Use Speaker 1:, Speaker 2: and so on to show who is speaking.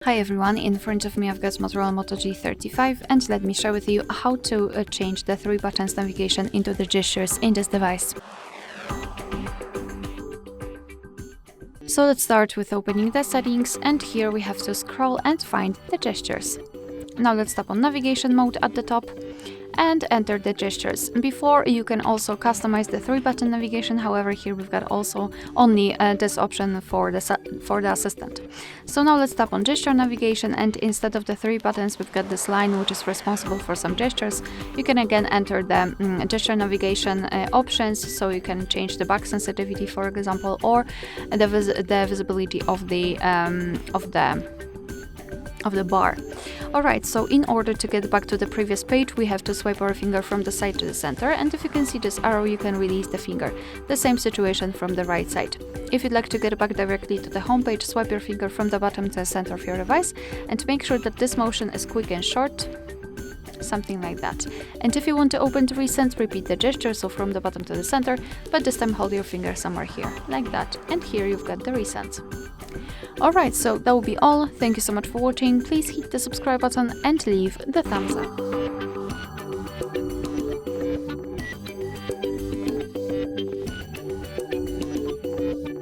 Speaker 1: Hi everyone, in front of me I've got MOTOROLA Moto G35 and let me share with you how to change the 3 buttons navigation into the gestures in this device. So let's start with opening the settings, and here we have to scroll and find the gestures. Now let's tap on navigation mode at the top and enter the gestures. Before, you can also customize the 3 button navigation, however here we've got also only this option for the assistant. So now let's tap on gesture navigation, and instead of the 3 buttons we've got this line which is responsible for some gestures. You can again enter the gesture navigation options, so you can change the back sensitivity, for example, or the visibility of the bar. Alright, so in order to get back to the previous page, we have to swipe our finger from the side to the center, and if you can see this arrow, you can release the finger. The same situation from the right side. If you'd like to get back directly to the home page, swipe your finger from the bottom to the center of your device, and make sure that this motion is quick and short, something like that. And if you want to open the recent, repeat the gesture, so from the bottom to the center, but this time hold your finger somewhere here, like that, and here you've got the recent. Alright, so that will be all. Thank you so much for watching. Please hit the subscribe button and leave the thumbs up.